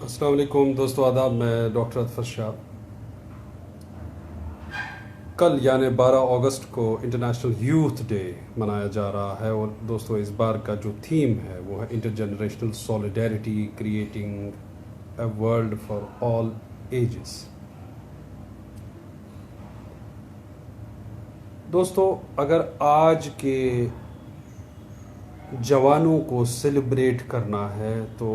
अस्सलाम वालेकुम दोस्तों, आदाब। मैं डॉक्टर अतफर शाह। कल यानी 12 अगस्त को इंटरनेशनल यूथ डे मनाया जा रहा है और दोस्तों इस बार का जो थीम है वो है intergenerational solidarity, creating a world for all ages. दोस्तों, अगर आज के जवानों को सेलिब्रेट करना है तो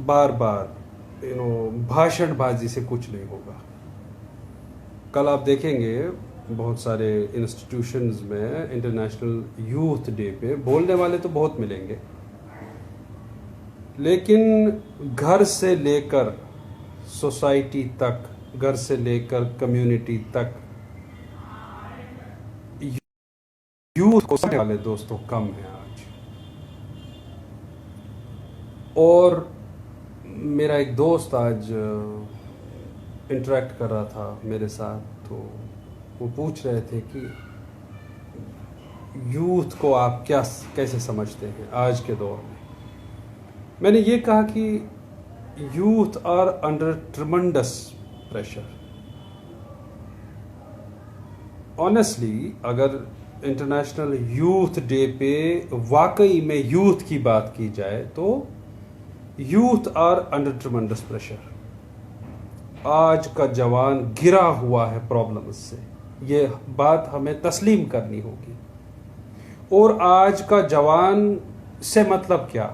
बार बार भाषणबाजी से कुछ नहीं होगा। कल आप देखेंगे बहुत सारे इंस्टीट्यूशंस में इंटरनेशनल यूथ डे पे बोलने वाले तो बहुत मिलेंगे, लेकिन घर से लेकर सोसाइटी तक, घर से लेकर कम्युनिटी तक यूथ को समझने वाले दोस्तों कम हैं आज। और मेरा एक दोस्त आज इंटरेक्ट कर रहा था मेरे साथ, तो वो पूछ रहे थे कि यूथ को आप कैसे समझते हैं आज के दौर में। मैंने ये कहा कि youth are under tremendous pressure. Honestly, अगर इंटरनेशनल यूथ डे पे वाकई में यूथ की बात की जाए तो youth are under tremendous pressure. आज का जवान गिरा हुआ है प्रॉब्लम्स से, ये बात हमें तस्लीम करनी होगी। और आज का जवान से मतलब क्या?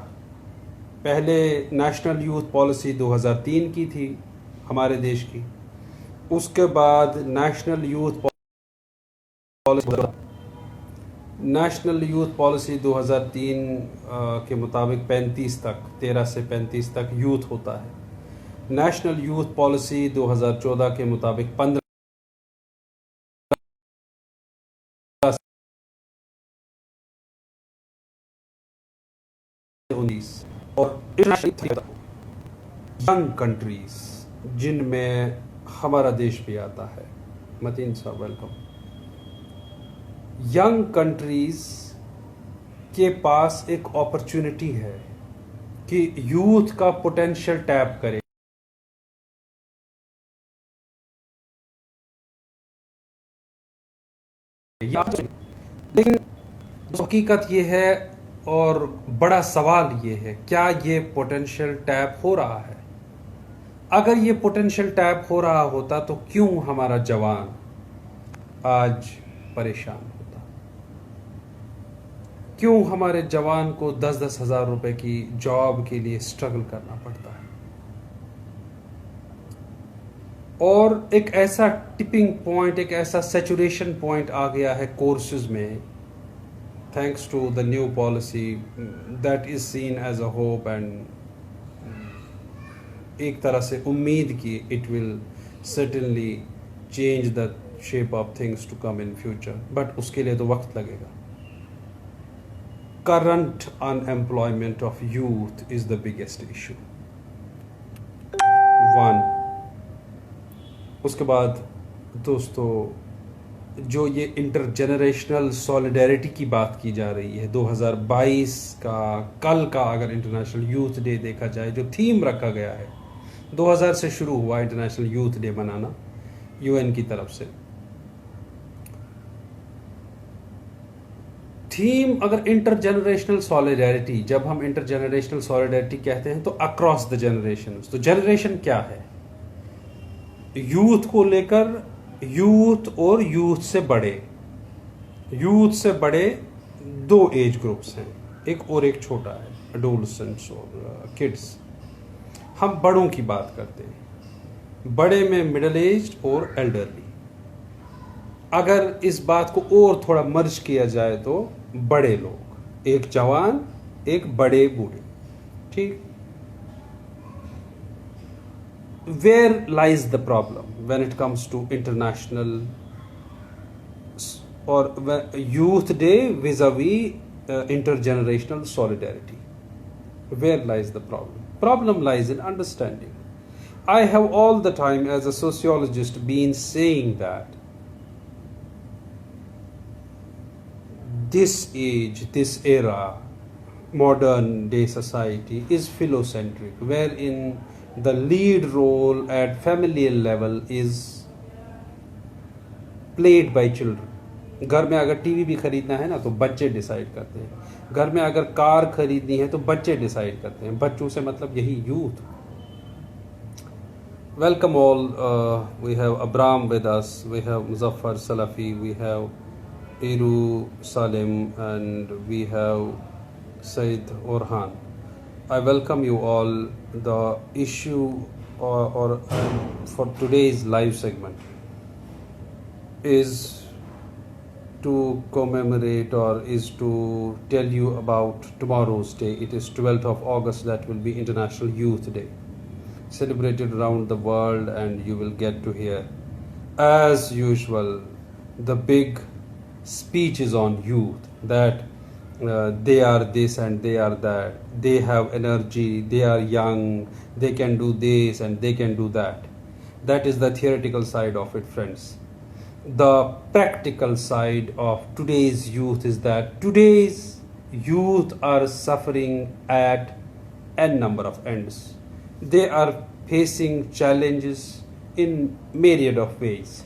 पहले नेशनल यूथ पॉलिसी 2003 की थी हमारे देश की, उसके बाद नेशनल यूथ पॉलिसी 2003 के मुताबिक 35 तक, 13 से 35 तक यूथ होता है। नेशनल यूथ पॉलिसी 2014 के मुताबिक 15 से 19 और यंग कंट्रीज जिनमें हमारा देश भी आता है। मतीन साहब वेलकम। यंग कंट्रीज के पास एक अपॉर्चुनिटी है कि यूथ का पोटेंशियल टैप करे। लेकिन हकीकत ये है और बड़ा सवाल ये है, क्या ये पोटेंशियल टैप हो रहा है? अगर ये पोटेंशियल टैप हो रहा होता तो क्यों हमारा जवान आज परेशान होता? क्यों हमारे जवान को 10-10 हज़ार रुपए की जॉब के लिए स्ट्रगल करना पड़ता है? और एक ऐसा टिपिंग पॉइंट, एक ऐसा सैचुरेशन पॉइंट आ गया है कोर्सेज में, thanks to the new policy that is seen as a hope and एक तरह से उम्मीद की it will certainly change the shape of things to come in future, but उसके लिए तो वक्त लगेगा। Current unemployment of youth is the biggest issue. One, उसके बाद दोस्तों जो ये इंटरजेनरेशनल सॉलिडेरिटी की बात की जा रही है, 2022 का कल का अगर इंटरनेशनल यूथ डे देखा जाए, जो थीम रखा गया है, 2000 से शुरू हुआ इंटरनेशनल यूथ डे मनाना यूएन की तरफ से। थीम अगर इंटरजेनरेशनल सॉलिडेरिटी, जब हम इंटरजेनरेशनल सॉलिडेरिटी कहते हैं तो अक्रॉस द जनरेशन। तो जनरेशन क्या है? यूथ को लेकर, यूथ और यूथ से बड़े, यूथ से बड़े दो एज ग्रुप्स हैं, एक और एक छोटा है, एडोलसेंट्स और किड्स। हम बड़ों की बात करते हैं, बड़े में मिडिल एज और एल्डरली। अगर इस बात को और थोड़ा मर्ज किया जाए तो बड़े लोग, एक जवान एक बड़े बूढ़े, ठीक। Where lies the problem when it comes to international or youth day vis-a-vis intergenerational solidarity? Where lies the problem? Problem lies in understanding. I have all the time as a sociologist been saying that this age, this era modern day society is philocentric, wherein the lead role at familial level is played by children. घर में अगर TV भी खरीदना है ना तो बच्चे decide करते हैं, घर में अगर कार खरीदनी है तो बच्चे डिसाइड करते हैं. बच्चों से मतलब यही youth. Welcome all. We have Abram with us, we have Muzaffar Salafi, we have Iru Salim, and we have Said Orhan. I welcome you all. The issue for today's live segment is to commemorate or is to tell you about tomorrow's day. It is 12th of August, that will be International Youth Day, celebrated around the world, and you will get to hear, as usual, the big speeches on youth, that they are this and they are that, they have energy, they are young, they can do this and they can do that. That is the theoretical side of it, friends. The practical side of today's youth is that today's youth are suffering at n number of ends. They are facing challenges in myriad of ways.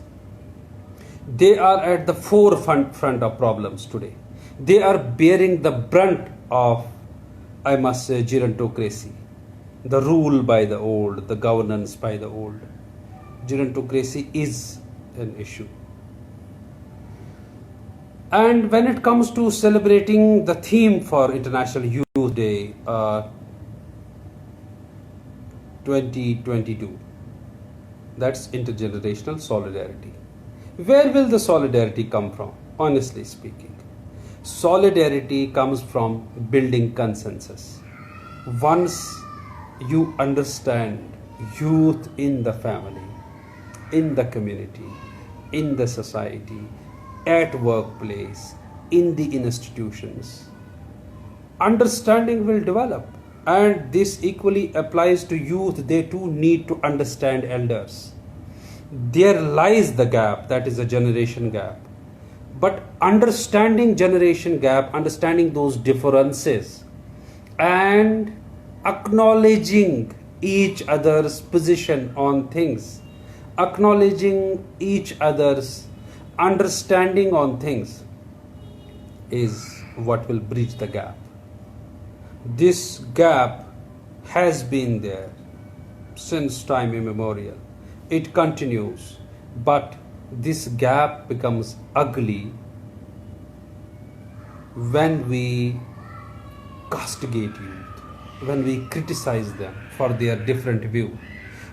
They are at the forefront of problems today. They are bearing the brunt of, I must say, gerontocracy, the rule by the old, the governance by the old. Gerontocracy is an issue. And when it comes to celebrating the theme for International Youth Day 2022, that's intergenerational solidarity. Where will the solidarity come from? Honestly speaking, solidarity comes from building consensus. Once you understand youth in the family, in the community, in the society, at workplace, in the institutions, understanding will develop. And this equally applies to youth. They too need to understand elders. There lies the gap, that is a generation gap. But understanding generation gap, understanding those differences, and acknowledging each other's position on things, acknowledging each other's understanding on things, is what will bridge the gap. This gap has been there since time immemorial. It continues, but this gap becomes ugly when we castigate youth, when we criticize them for their different view.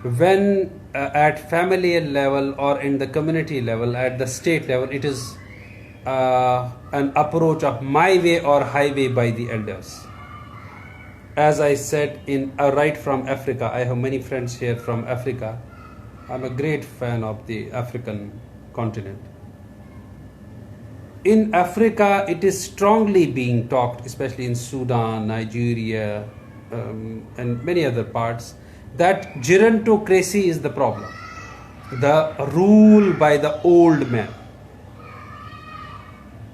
When at family level or in the community level, at the state level, it is an approach of my way or highway by the elders. As I said, right from Africa, I have many friends here from Africa. I'm a great fan of the African continent. In Africa, it is strongly being talked, especially in Sudan, Nigeria, and many other parts, that gerontocracy is the problem. The rule by the old men.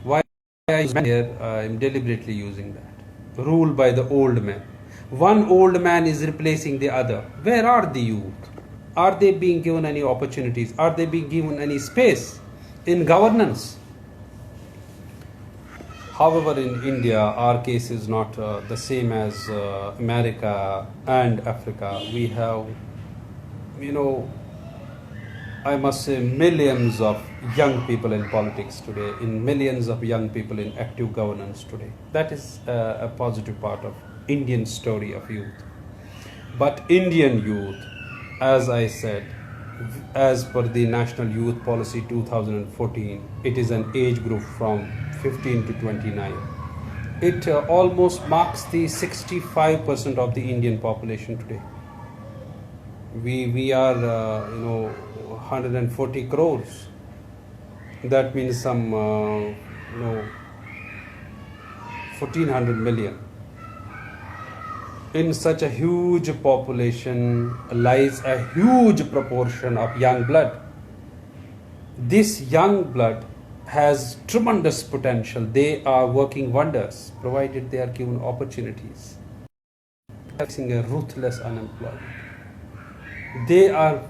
Why I use here? I'm deliberately using that. Rule by the old men. One old man is replacing the other. Where are the youth? Are they being given any opportunities? Are they being given any space in governance? However, in India, our case is not the same as America and Africa. We have, I must say, millions of young people in politics today, in millions of young people in active governance today. That is a positive part of Indian story of youth. But Indian youth, as I said, as per the National Youth Policy 2014, it is an age group from 15 to 29. It almost marks the 65% of the Indian population today. We are 140 crores. That means some 1400 million. In such a huge population lies a huge proportion of young blood. This young blood has tremendous potential. They are working wonders, provided they are given opportunities. Facing a ruthless unemployment. They are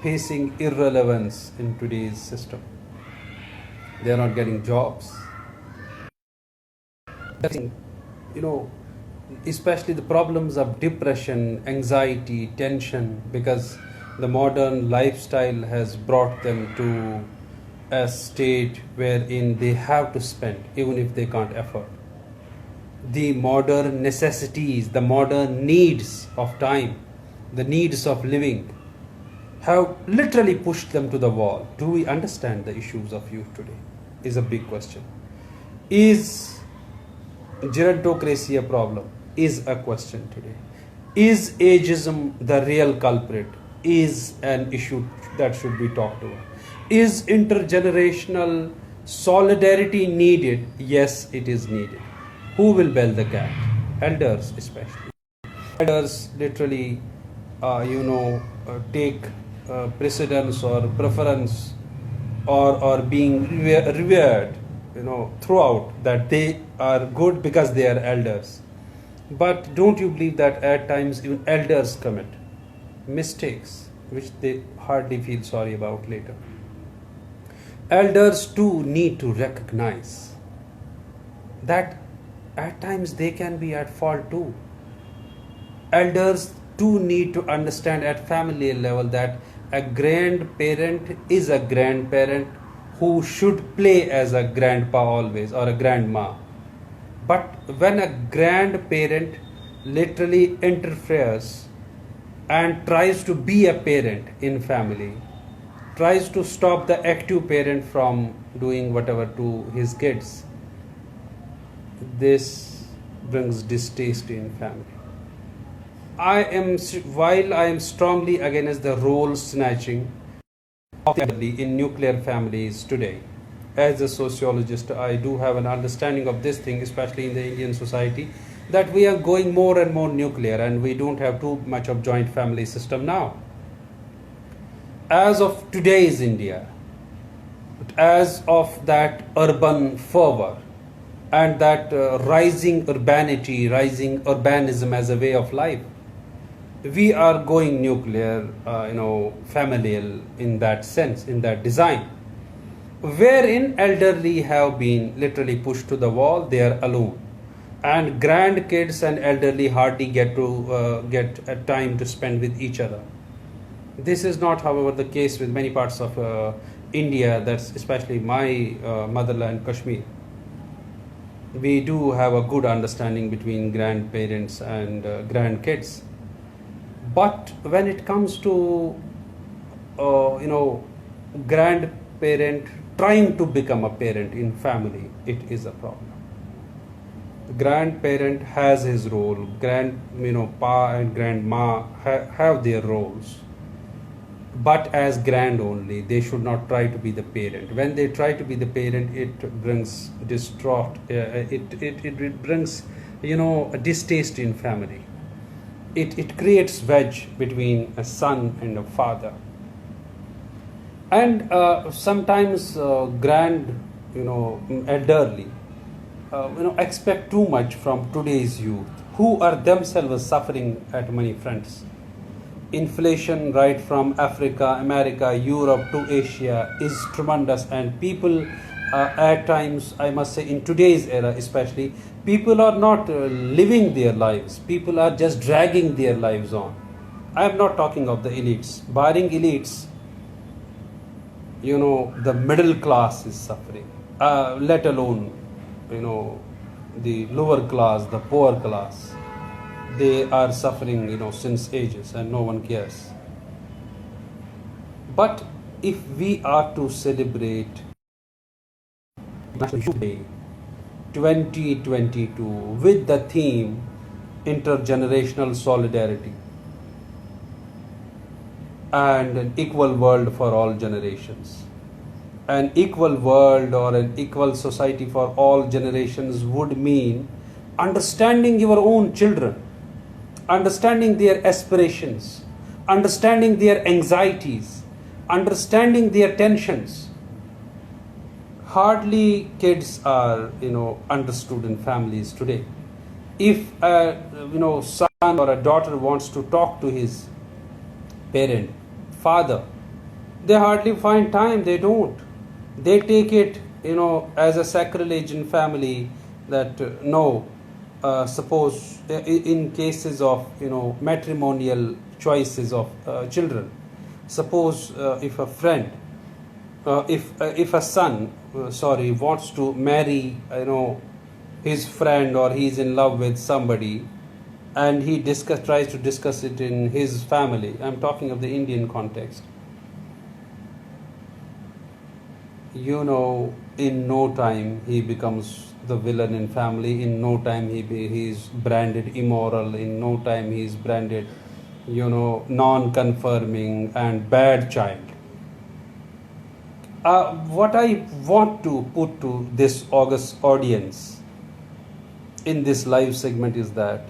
facing irrelevance in today's system. They are not getting jobs. You know, especially the problems of depression, anxiety, tension, because the modern lifestyle has brought them to a state wherein they have to spend even if they can't afford. The modern necessities, the modern needs of time, the needs of living have literally pushed them to the wall. Do we understand the issues of youth today? Is a big question. Is gerontocracy a problem? Is a question today. Is ageism the real culprit? Is an issue that should be talked about. Is intergenerational solidarity needed? Yes, it is needed. Who will bail the cat? Elders especially. Elders literally, take precedence or preference or being revered, throughout, that they are good because they are elders. But don't you believe that at times even elders commit mistakes which they hardly feel sorry about later? Elders too need to recognize that at times they can be at fault too. Elders too need to understand at family level that a grandparent is a grandparent who should play as a grandpa always or a grandma. But when a grandparent literally interferes and tries to be a parent in family, tries to stop the active parent from doing whatever to his kids, this brings distaste in family. While I am strongly against the role snatching of the elderly in nuclear families today, as a sociologist, I do have an understanding of this thing, especially in the Indian society, that we are going more and more nuclear and we don't have too much of joint family system now. As of today's India, as of that urban fervor and that rising urbanity, rising urbanism as a way of life, we are going nuclear, familial in that sense, in that design, wherein elderly have been literally pushed to the wall. They are alone, and grandkids and elderly hardly get a time to spend with each other. This is not, however, the case with many parts of India. That's especially my motherland, Kashmir. We do have a good understanding between grandparents and grandkids. But when it comes to, grandparent trying to become a parent in family, it is a problem. The grandparent has his role. Pa and grandma have their roles, but as grand only. They should not try to be the parent. When they try to be the parent, it brings it brings a distaste in family. It creates wedge between a son and a father. And sometimes elderly expect too much from today's youth, who are themselves suffering at many fronts. Inflation right from Africa, America, Europe to Asia is tremendous, and people at times, I must say in today's era especially, people are not living their lives. People are just dragging their lives on. I am not talking of the elites. Barring elites, the middle class is suffering, let alone, the lower class, the poor class. They are suffering, since ages, and no one cares. But if we are to celebrate National Youth Day 2022 with the theme intergenerational solidarity and an equal world for all generations, an equal world or an equal society for all generations would mean understanding your own children, understanding their aspirations, understanding their anxieties, understanding their tensions, hardly kids are understood in families today. If a son or a daughter wants to talk to his parent, father, they hardly find time. They don't. They take it as a sacrilege in family that no. Suppose in cases of matrimonial choices of children, suppose if a friend, if a son wants to marry his friend, or he's in love with somebody, and he tries to discuss it in his family. I'm talking of the Indian context. In no time he becomes the villain in family. In no time he's branded immoral. In no time he's branded non-conforming and bad child. What I want to put to this august audience in this live segment is that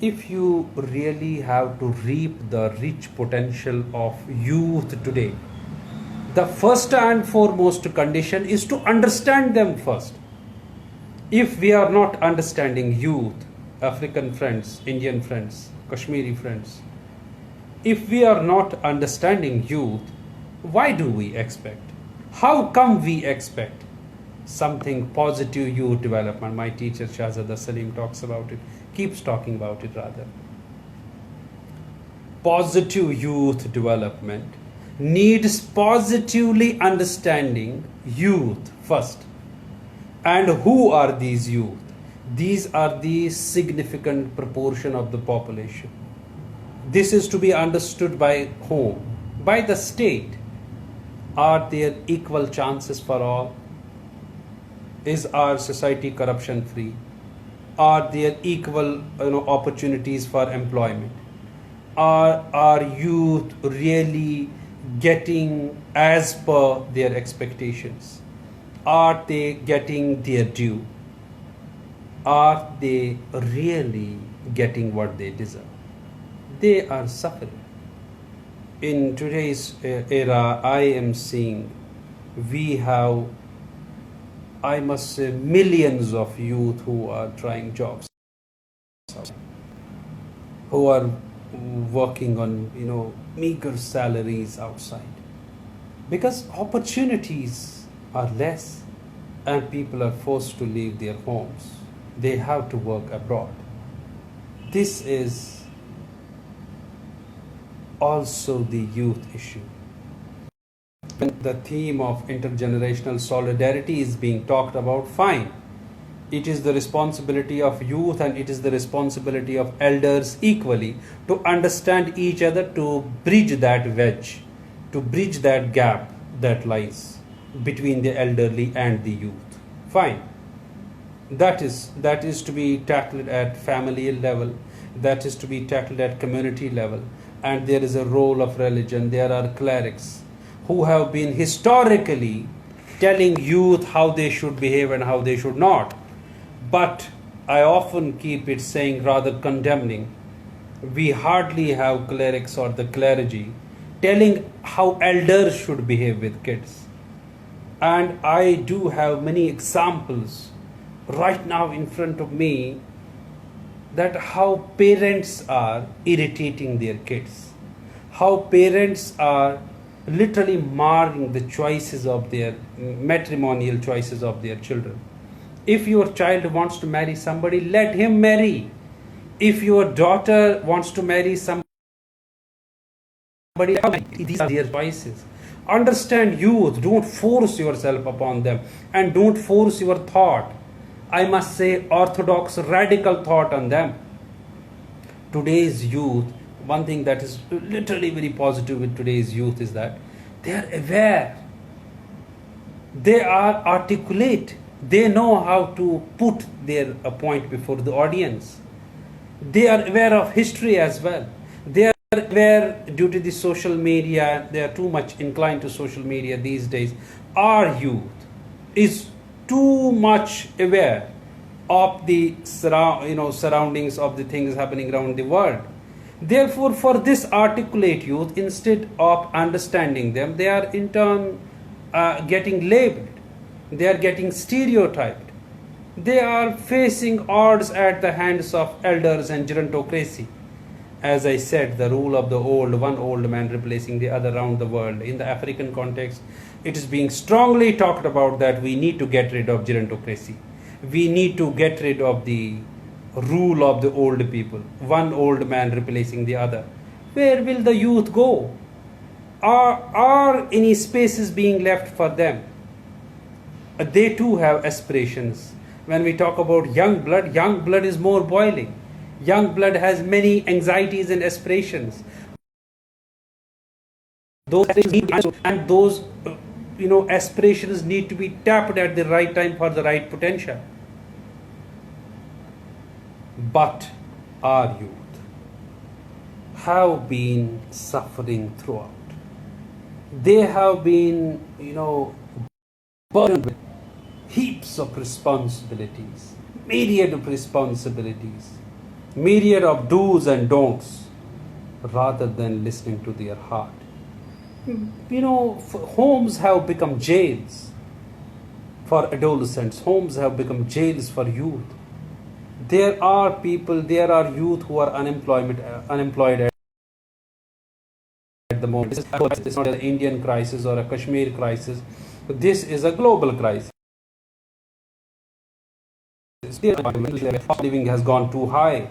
if you really have to reap the rich potential of youth today, the first and foremost condition is to understand them first. If we are not understanding youth, African friends, Indian friends, Kashmiri friends, if we are not understanding youth, why do we expect? How come we expect something positive youth development? My teacher Shahzada Salim talks about it, keeps talking about it rather. Positive youth development needs positively understanding youth first. And who are these youth? These are the significant proportion of the population. This is to be understood by whom? By the state. Are there equal chances for all? Is our society corruption free? Are there equal opportunities for employment? Are youth really getting as per their expectations? Are they getting their due? Are they really getting what they deserve? They are suffering. In today's era, I am seeing we have, I must say, millions of youth who are trying jobs, who are working on meager salaries outside, because opportunities are less and people are forced to leave their homes. They have to work abroad. This is also the youth issue. When the theme of intergenerational solidarity is being talked about, fine. It is the responsibility of youth and it is the responsibility of elders equally to understand each other, to bridge that wedge, to bridge that gap that lies between the elderly and the youth. Fine. That is to be tackled at family level, that is to be tackled at community level, and there is a role of religion. There are clerics who have been historically telling youth how they should behave and how they should not. But I often keep it saying, rather condemning, we hardly have clerics or the clergy telling how elders should behave with kids. And I do have many examples right now in front of me that how parents are irritating their kids, how parents are literally marring the choices of their matrimonial choices of their children. If your child wants to marry somebody, let him marry. If your daughter wants to marry somebody, these are their choices. Understand youth, don't force yourself upon them, and don't force your thought, I must say orthodox radical thought on them. Today's youth, one thing that is literally very positive with today's youth is that they are aware, they are articulate, they know how to put their point before the audience. They are aware of history as well. They are aware, due to the social media, they are too much inclined to social media these days. Our youth is too much aware of the surroundings of the things happening around the world. Therefore, for this articulate youth, instead of understanding them, they are in turn getting labeled. They are getting stereotyped. They are facing odds at the hands of elders and gerontocracy. As I said, the rule of the old, one old man replacing the other around the world. In the African context, it is being strongly talked about that we need to get rid of gerontocracy. We need to get rid of the rule of the old people, one old man replacing the other. Where will the youth go? Are any spaces being left for them? They too have aspirations. When we talk about young blood is more boiling. Young blood has many anxieties and aspirations. Those aspirations need to be tapped at the right time for the right potential. But our youth have been suffering throughout. They have been, burdened with heaps of responsibilities, myriad of responsibilities, myriad of do's and don'ts, rather than listening to their heart. Homes have become jails for adolescents. Homes have become jails for youth. There are youth who are unemployed at the moment. This is not an Indian crisis or a Kashmir crisis. This is a global crisis. Living has gone too high.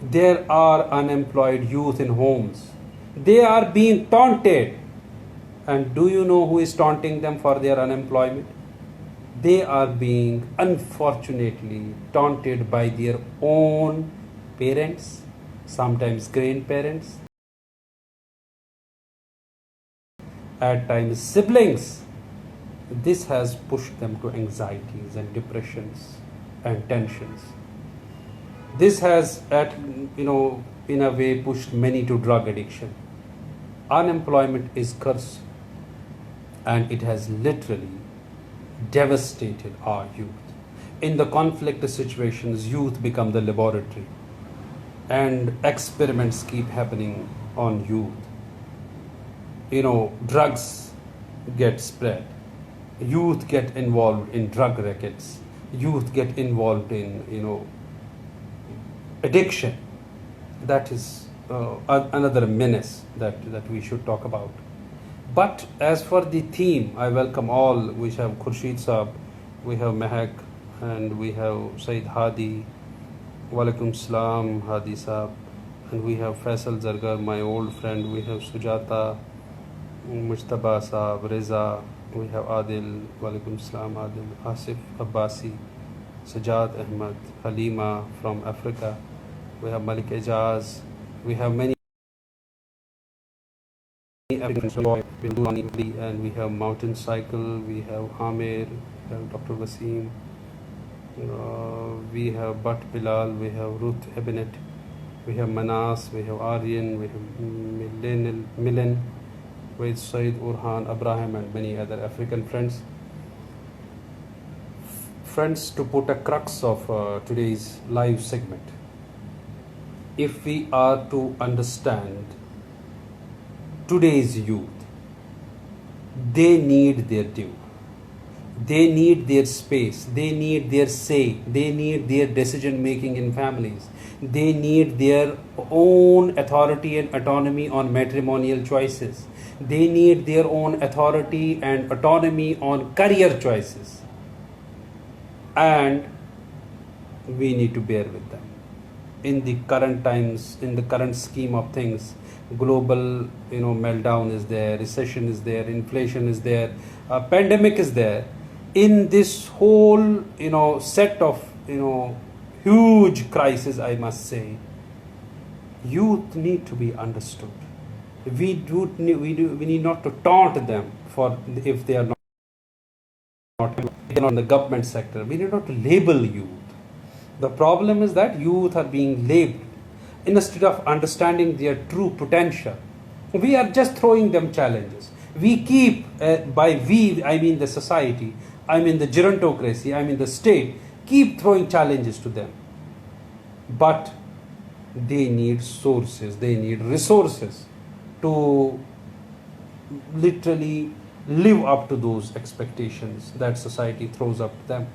There are unemployed youth in homes. They are being taunted. And do you know who is taunting them for their unemployment? They are being, unfortunately, taunted by their own parents, sometimes grandparents, at times siblings. This has pushed them to anxieties and depressions and tensions. This has, in a way, pushed many to drug addiction. Unemployment is curse, and it has literally devastated our youth. In the conflict situations, youth become the laboratory, and experiments keep happening on youth. Drugs get spread. Youth get involved in drug rackets. Youth get involved in, addiction. That is another menace that we should talk about. But as for the theme, I welcome all. We have Khurshid Saab, we have Mehak, and we have Saeed Hadi. Walaikum Salam, Hadi Saab. And we have Faisal Zargar, my old friend. We have Sujata, Mujtaba Saab, Reza. We have Adil, Walaikum Salam, Adil, Asif Abbasi, Sajad Ahmad, Halima from Africa. We have Malik Ejaz. We have many Africans, and we have Mountain Cycle. We have Amir, we have Dr. Wasim. We have Butt Bilal. We have Ruth Ebenet. We have Manas. We have Aryan. We have Milan. With Said Urhan, Abraham, and many other African friends. Friends, to put a crux of today's live segment, if we are to understand today's youth, they need their due. They need their space. They need their say. They need their decision making in families. They need their own authority and autonomy on matrimonial choices. They need their own authority and autonomy on career choices. And we need to bear with them. In the current times, in the current scheme of things, global meltdown is there, recession is there, inflation is there, pandemic is there. In this whole set of huge crisis, I must say, youth need to be understood. We need not to taunt them for if they are not in the government sector. We need not to label youth. The problem is that youth are being labeled instead of understanding their true potential. We are just throwing them challenges. We keep, by we, I mean the society, I mean the gerontocracy, I mean the state, keep throwing challenges to them. But they need sources, they need resources to literally live up to those expectations that society throws up to them.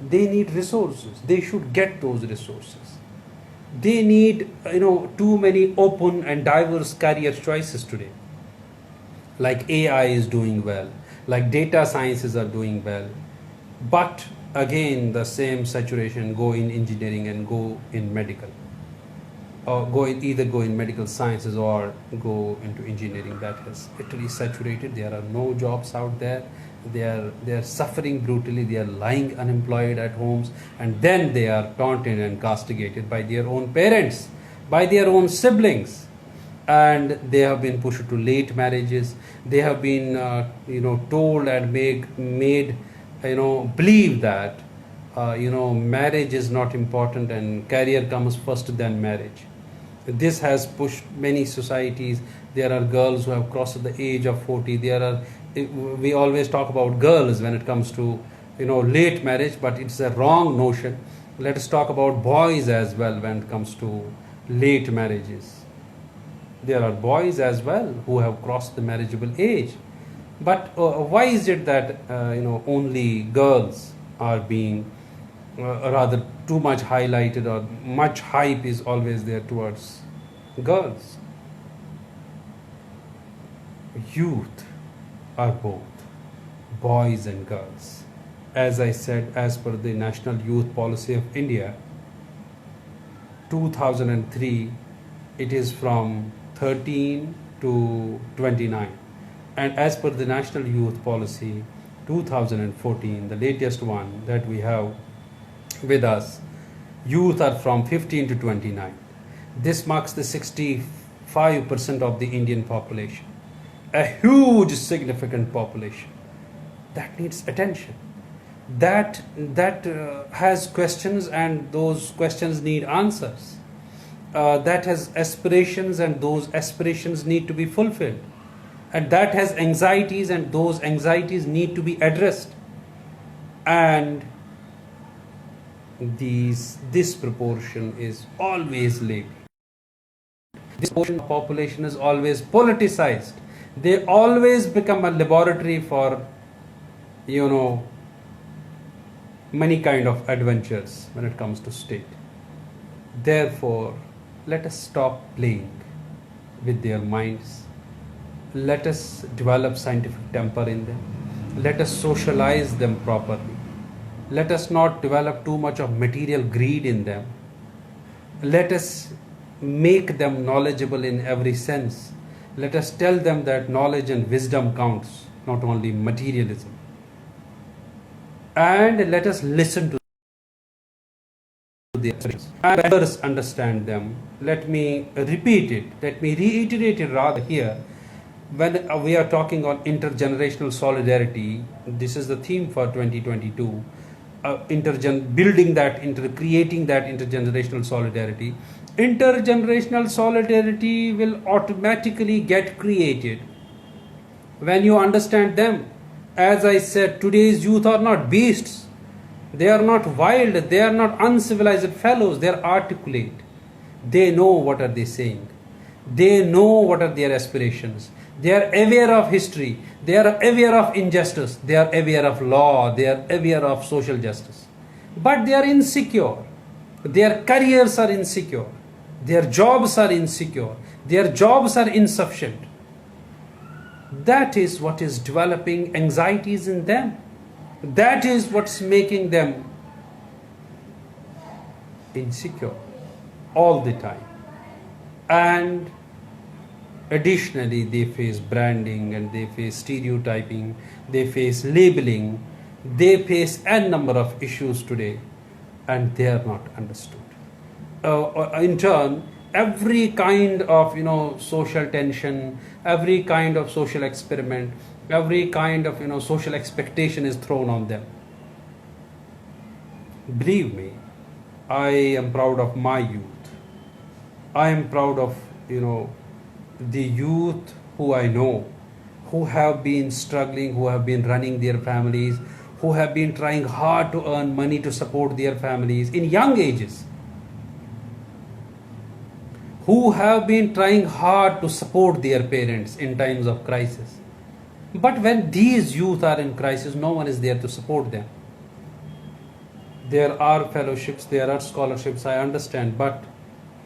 They need resources. They should get those resources. They need, too many open and diverse career choices today. Like AI is doing well, like data sciences are doing well. But again, the same saturation, go in engineering and go in medical. Or either go in medical sciences or go into engineering. That has literally saturated. There are no jobs out there. They are suffering brutally. They are lying unemployed at homes, and then they are taunted and castigated by their own parents, by their own siblings, and they have been pushed to late marriages. They have been told and made believe that marriage is not important and career comes first than marriage. This has pushed many societies. There are girls who have crossed the age of 40. We always talk about girls when it comes to late marriage, but it's a wrong notion. Let us talk about boys as well when it comes to late marriages. There are boys as well who have crossed the marriageable age. But why is it that only girls are being rather too much highlighted, or much hype is always there towards girls? Youth are both boys and girls. As I said, as per the National Youth Policy of India, 2003, it is from 13 to 29. And as per the National Youth Policy 2014, the latest one that we have with us, youth are from 15 to 29. This marks the 65% of the Indian population, a huge significant population that needs attention, that has questions, and those questions need answers, that has aspirations, and those aspirations need to be fulfilled, and that has anxieties, and those anxieties need to be addressed. And this proportion is always labeled. This portion of population is always politicized. They always become a laboratory for many kind of adventures when it comes to state. Therefore, let us stop playing with their minds. Let us develop scientific temper in them. Let us socialize them properly. Let us not develop too much of material greed in them. Let us make them knowledgeable in every sense. Let us tell them that knowledge and wisdom counts, not only materialism. And let us listen to their experience and others understand them. Let me repeat it. Let me reiterate it rather here. When we are talking on intergenerational solidarity, this is the theme for 2022. Creating that intergenerational solidarity. Intergenerational solidarity will automatically get created when you understand them. As I said, today's youth are not beasts. They are not wild. They are not uncivilized fellows. They are articulate. They know what are they saying. They know what are their aspirations. They are aware of history. They are aware of injustice. They are aware of law. They are aware of social justice. But they are insecure. Their careers are insecure. Their jobs are insecure. Their jobs are insufficient. That is what is developing anxieties in them. That is what's making them insecure all the time. And additionally, they face branding, and they face stereotyping, they face labeling, they face n number of issues today, and they are not understood. In turn, every kind of social tension, every kind of social experiment, every kind of social expectation is thrown on them. Believe me, I am proud of my youth. I am proud of the youth who I know, who have been struggling, who have been running their families, who have been trying hard to earn money to support their families in young ages, who have been trying hard to support their parents in times of crisis. But when these youth are in crisis, no one is there to support them. There are fellowships, there are scholarships, I understand, but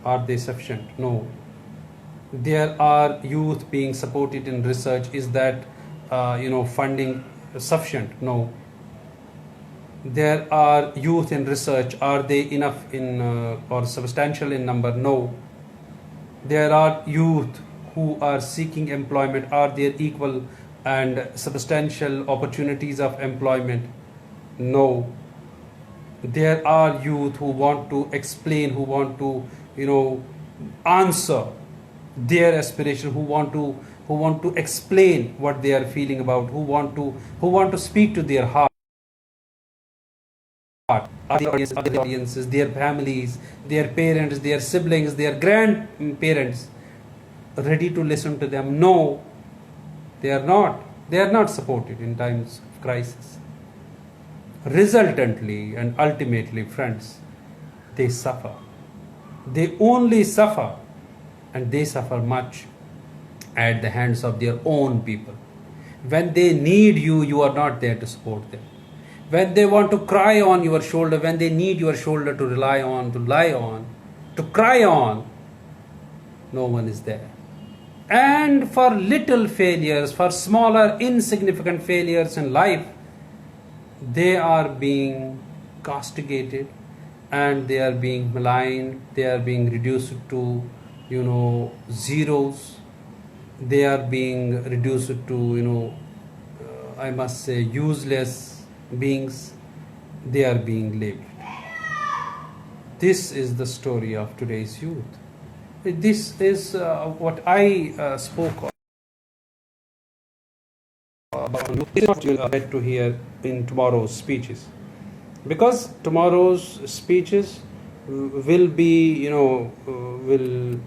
are they sufficient? No. There are youth being supported in research. Is that funding sufficient? No. There are youth in research. Are they enough in or substantial in number? No. There are youth who are seeking employment. Are there equal and substantial opportunities of employment? No. There are youth who want to explain, who want to answer their aspiration, who want to explain what they are feeling about, who want to speak to their heart. Are the audiences, their families, their parents, their siblings, their grandparents ready to listen to them? No, they are not. They are not supported in times of crisis. Resultantly and ultimately, friends, they suffer. They only suffer, and they suffer much at the hands of their own people. When they need you, you are not there to support them. When they want to cry on your shoulder, when they need your shoulder to rely on, to lie on, to cry on, no one is there. And for little failures, for smaller, insignificant failures in life, they are being castigated and they are being maligned, they are being reduced to zeros, they are being reduced to I must say useless beings, they are being labeled. This is the story of today's youth. This is what I spoke of. This is what you'll get to hear in tomorrow's speeches, because tomorrow's speeches will be will